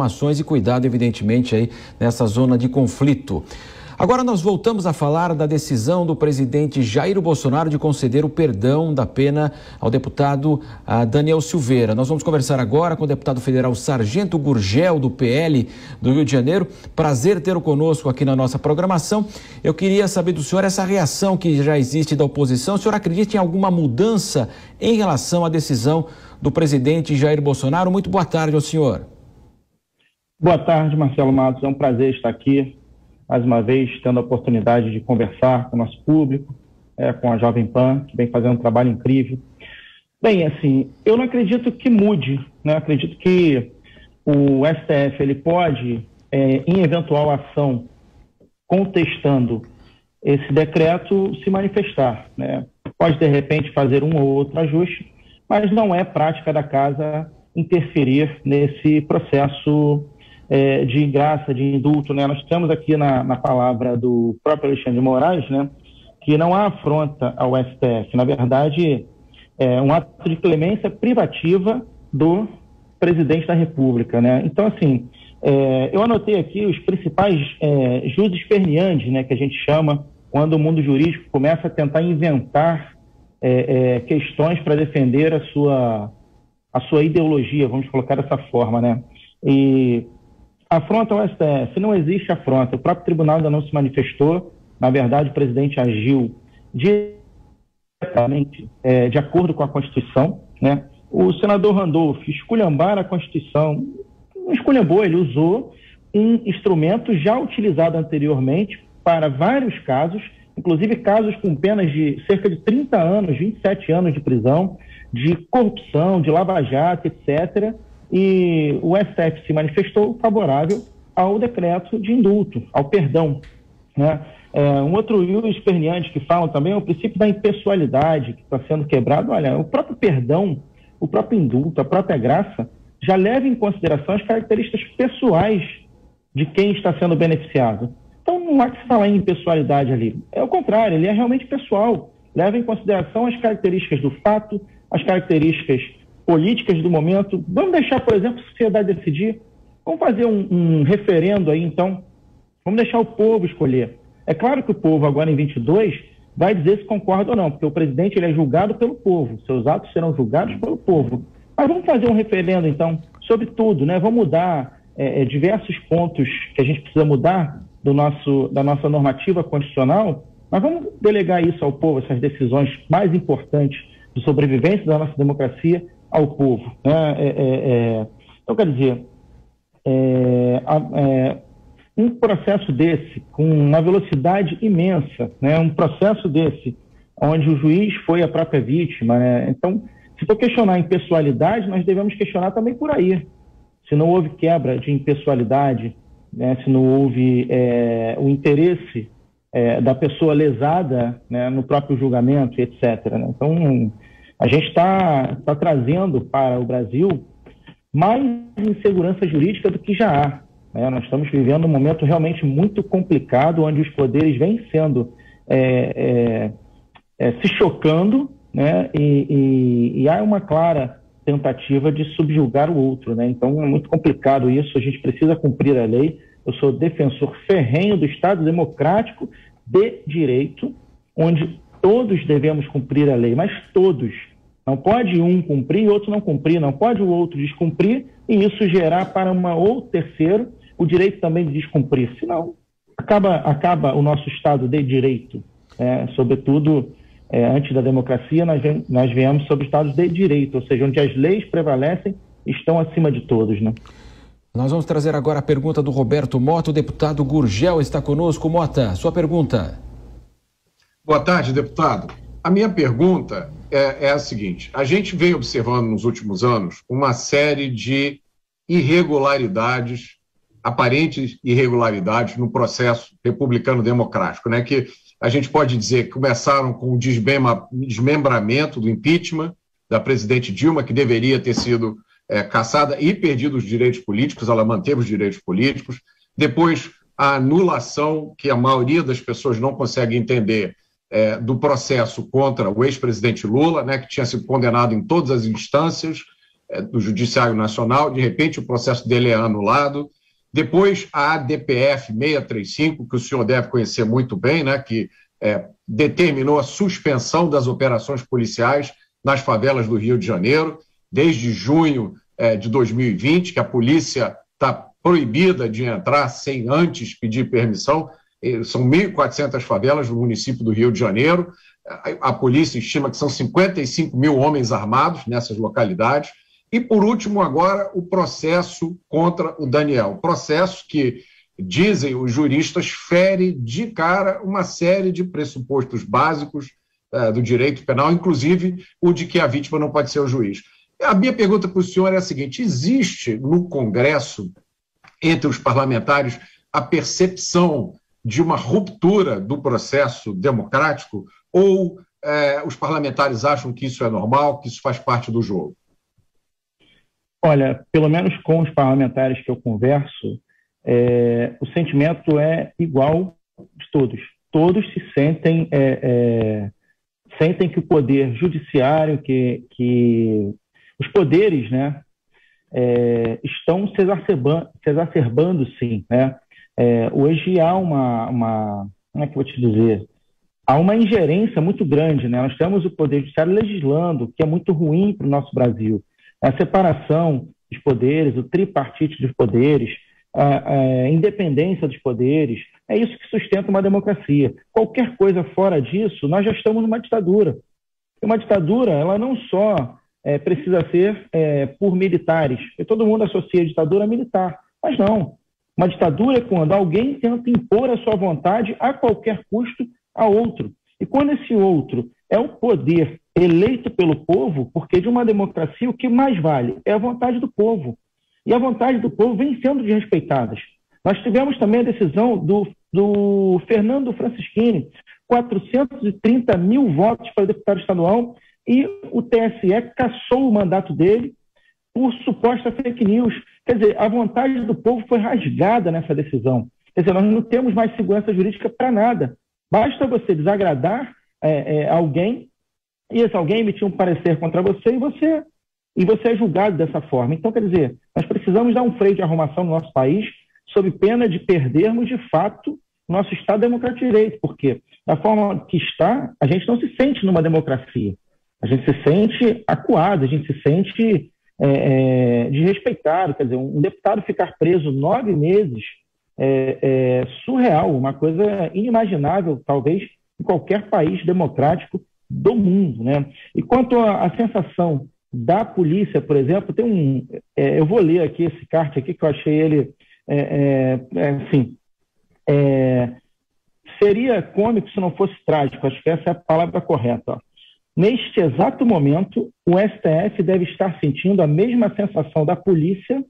informações e cuidado, evidentemente, aí nessa zona de conflito. Agora nós voltamos a falar da decisão do presidente Jair Bolsonaro de conceder o perdão da pena ao deputado Daniel Silveira. Nós vamos conversar agora com o deputado federal Sargento Gurgel, do PL do Rio de Janeiro. Prazer tê-lo conosco aqui na nossa programação. Eu queria saber do senhor essa reação que já existe da oposição. O senhor acredita em alguma mudança em relação à decisão do presidente Jair Bolsonaro? Muito boa tarde ao senhor. Boa tarde, Marcelo Matos. É um prazer estar aqui, mais uma vez, tendo a oportunidade de conversar com o nosso público, com a Jovem Pan, que vem fazendo um trabalho incrível. Bem, assim, eu não acredito que mude, né? Acredito que o STF ele pode, em eventual ação, contestando esse decreto, se manifestar, né? Pode, de repente, fazer um ou outro ajuste, mas não é prática da casa interferir nesse processo de graça, de indulto, né? Nós temos aqui na palavra do próprio Alexandre de Moraes, né, que não há afronta ao STF. Na verdade, é um ato de clemência privativa do presidente da República, né? Então, assim, eu anotei aqui os principais jus perniandes, né, que a gente chama quando o mundo jurídico começa a tentar inventar questões para defender a sua ideologia, vamos colocar dessa forma, né? E afronta ao STF, não existe afronta. O próprio tribunal ainda não se manifestou. Na verdade, o presidente agiu diretamente de acordo com a Constituição, né? O senador Randolph esculhambar a Constituição, não esculhambou, ele usou um instrumento já utilizado anteriormente para vários casos, inclusive casos com penas de cerca de 30 anos, 27 anos de prisão, de corrupção, de lava-jato, etc., e o STF se manifestou favorável ao decreto de indulto, ao perdão, né? Um outro jus perniante que falam também é o princípio da impessoalidade que está sendo quebrado. Olha, o próprio perdão, o próprio indulto, a própria graça, já leva em consideração as características pessoais de quem está sendo beneficiado. Então não há que se falar em impessoalidade ali. É o contrário, ele é realmente pessoal, leva em consideração as características do fato, as características políticas do momento. Vamos deixar, por exemplo, a sociedade decidir. Vamos fazer um referendo aí, então. Vamos deixar o povo escolher. É claro que o povo, agora em 22, vai dizer se concorda ou não, porque o presidente ele é julgado pelo povo. Seus atos serão julgados pelo povo. Mas vamos fazer um referendo, então, sobre tudo, né? Vamos mudar diversos pontos que a gente precisa mudar da nossa normativa constitucional, mas vamos delegar isso ao povo, essas decisões mais importantes de sobrevivência da nossa democracia, ao povo, né? Então, quer dizer, um processo desse, com uma velocidade imensa, né? Um processo desse, onde o juiz foi a própria vítima, né? Então, se for questionar a impessoalidade, nós devemos questionar também por aí. Se não houve quebra de impessoalidade, né? Se não houve o interesse da pessoa lesada, né? No próprio julgamento, etc., né? Então, a gente está trazendo para o Brasil mais insegurança jurídica do que já há, né? Nós estamos vivendo um momento realmente muito complicado, onde os poderes vêm sendo se chocando, né? E há uma clara tentativa de subjugar o outro, né? Então é muito complicado isso, a gente precisa cumprir a lei. Eu sou defensor ferrenho do Estado democrático de direito, onde todos devemos cumprir a lei, mas todos. Não pode um cumprir e outro não cumprir, não pode o outro descumprir e isso gerar para uma ou terceiro o direito também de descumprir. Senão, acaba o nosso Estado de direito. Sobretudo, antes da democracia, nós viemos sobre Estados de direito, ou seja, onde as leis prevalecem, estão acima de todos, né? Nós vamos trazer agora a pergunta do Roberto Mota. O deputado Gurgel está conosco. Mota, sua pergunta. Boa tarde, deputado. A minha pergunta é a seguinte: a gente vem observando nos últimos anos uma série de irregularidades, aparentes irregularidades no processo republicano-democrático, né? Que a gente pode dizer que começaram com o desmembramento do impeachment da presidente Dilma, que deveria ter sido cassada e perdido os direitos políticos, ela manteve os direitos políticos. Depois, a anulação, que a maioria das pessoas não consegue entender, do processo contra o ex-presidente Lula, né, que tinha sido condenado em todas as instâncias, do Judiciário Nacional, de repente o processo dele é anulado. Depois a ADPF 635, que o senhor deve conhecer muito bem, né, que determinou a suspensão das operações policiais nas favelas do Rio de Janeiro, desde junho de 2020, que a polícia está proibida de entrar sem antes pedir permissão. São 1.400 favelas no município do Rio de Janeiro. A polícia estima que são 55 mil homens armados nessas localidades. E, por último, agora, o processo contra o Daniel. Processo que, dizem os juristas, fere de cara uma série de pressupostos básicos do direito penal, inclusive o de que a vítima não pode ser o juiz. A minha pergunta para o senhor é a seguinte: existe no Congresso, entre os parlamentares, a percepção de uma ruptura do processo democrático, ou os parlamentares acham que isso é normal, que isso faz parte do jogo? Olha, pelo menos com os parlamentares que eu converso, o sentimento é igual de todos. Todos se sentem que o poder judiciário, que os poderes, né, estão se exacerbando, sim, né? Hoje há como é que eu vou te dizer? Há uma ingerência muito grande, né? Nós temos o poder judiciário legislando, que é muito ruim para o nosso Brasil. A separação dos poderes, o tripartite dos poderes, a independência dos poderes, é isso que sustenta uma democracia. Qualquer coisa fora disso, nós já estamos numa ditadura. E uma ditadura, ela não só precisa ser por militares, porque todo mundo associa a ditadura a militar, mas não. Uma ditadura é quando alguém tenta impor a sua vontade a qualquer custo a outro. E quando esse outro é o poder eleito pelo povo, porque de uma democracia o que mais vale é a vontade do povo. E a vontade do povo vem sendo desrespeitadas. Nós tivemos também a decisão do Fernando Francischini, 430 mil votos para deputado estadual, e o TSE cassou o mandato dele por suposta fake news. Quer dizer, a vontade do povo foi rasgada nessa decisão. Quer dizer, nós não temos mais segurança jurídica para nada. Basta você desagradar alguém, e esse alguém emitir um parecer contra você, e você é julgado dessa forma. Então, quer dizer, nós precisamos dar um freio de arrumação no nosso país, sob pena de perdermos, de fato, nosso Estado democrático de direito, porque, da forma que está, a gente não se sente numa democracia. A gente se sente acuado, a gente se sente desrespeitado. Quer dizer, um deputado ficar preso 9 meses é surreal, uma coisa inimaginável, talvez, em qualquer país democrático do mundo, né? E quanto à sensação da polícia, por exemplo, tem eu vou ler aqui esse card aqui, que eu achei ele, seria cômico se não fosse trágico, acho que essa é a palavra correta, ó. Neste exato momento, o STF deve estar sentindo a mesma sensação da polícia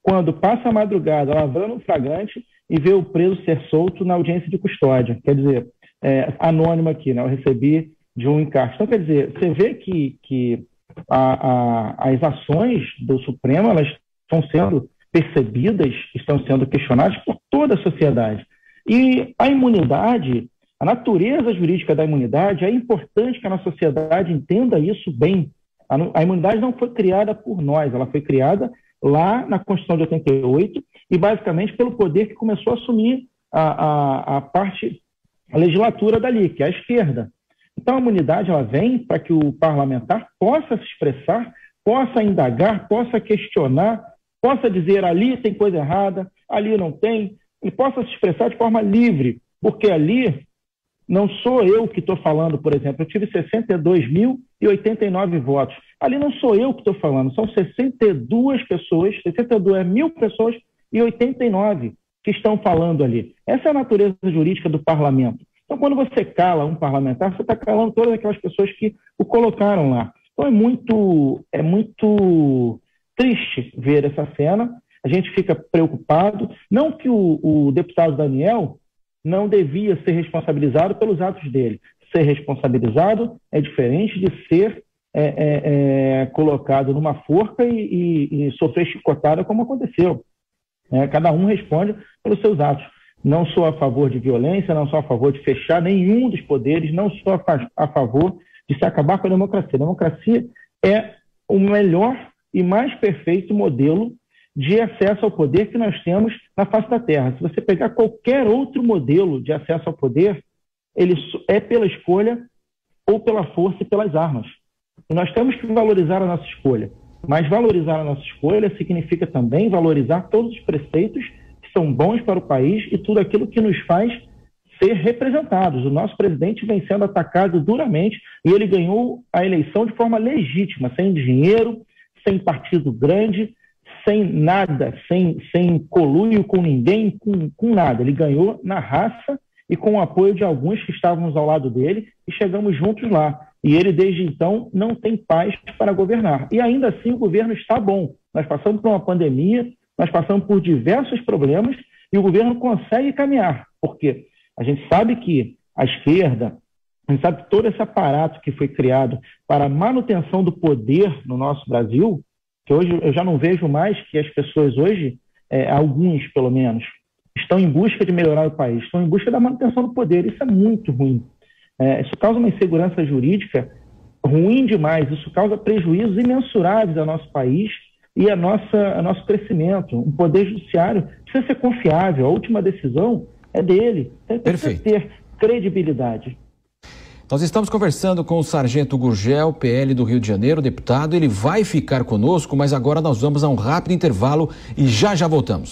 quando passa a madrugada lavrando um flagrante e vê o preso ser solto na audiência de custódia. Quer dizer, anônimo aqui, né? Eu recebi de um encarte. Então, quer dizer, você vê que as ações do Supremo, elas estão sendo percebidas, estão sendo questionadas por toda a sociedade. E a imunidade, a natureza jurídica da imunidade, é importante que a nossa sociedade entenda isso bem. A imunidade não foi criada por nós, ela foi criada lá na Constituição de 88 e basicamente pelo poder que começou a assumir a legislatura dali, que é a esquerda. Então a imunidade ela vem para que o parlamentar possa se expressar, possa indagar, possa questionar, possa dizer ali tem coisa errada, ali não tem, e possa se expressar de forma livre, porque ali não sou eu que estou falando, por exemplo, eu tive 62.089 votos. Ali não sou eu que estou falando, são 62 mil pessoas e 89 que estão falando ali. Essa é a natureza jurídica do parlamento. Então, quando você cala um parlamentar, você está calando todas aquelas pessoas que o colocaram lá. Então, é muito triste ver essa cena. A gente fica preocupado. Não que o deputado Daniel não devia ser responsabilizado pelos atos dele. Ser responsabilizado é diferente de ser colocado numa forca e sofrer chicotada, como aconteceu. Cada um responde pelos seus atos. Não sou a favor de violência, não sou a favor de fechar nenhum dos poderes, não sou a favor de se acabar com a democracia. A democracia é o melhor e mais perfeito modelo de acesso ao poder que nós temos na face da Terra. Se você pegar qualquer outro modelo de acesso ao poder, ele é pela escolha ou pela força e pelas armas. E nós temos que valorizar a nossa escolha. Mas valorizar a nossa escolha significa também valorizar todos os preceitos que são bons para o país e tudo aquilo que nos faz ser representados. O nosso presidente vem sendo atacado duramente e ele ganhou a eleição de forma legítima, sem dinheiro, sem partido grande, sem nada, sem conluio com ninguém, com nada. Ele ganhou na raça e com o apoio de alguns que estávamos ao lado dele e chegamos juntos lá. E ele, desde então, não tem paz para governar. E ainda assim o governo está bom. Nós passamos por uma pandemia, nós passamos por diversos problemas e o governo consegue caminhar. Por quê? A gente sabe que a esquerda, a gente sabe que todo esse aparato que foi criado para a manutenção do poder no nosso Brasil, que hoje eu já não vejo mais que as pessoas hoje, alguns pelo menos, estão em busca de melhorar o país, estão em busca da manutenção do poder. Isso é muito ruim. Isso causa uma insegurança jurídica ruim demais. Isso causa prejuízos imensuráveis ao nosso país e ao nosso crescimento. Um poder judiciário precisa ser confiável. A última decisão é dele. Então, precisa ter credibilidade. Nós estamos conversando com o Sargento Gurgel, PL do Rio de Janeiro, deputado. Ele vai ficar conosco, mas agora nós vamos a um rápido intervalo e já voltamos.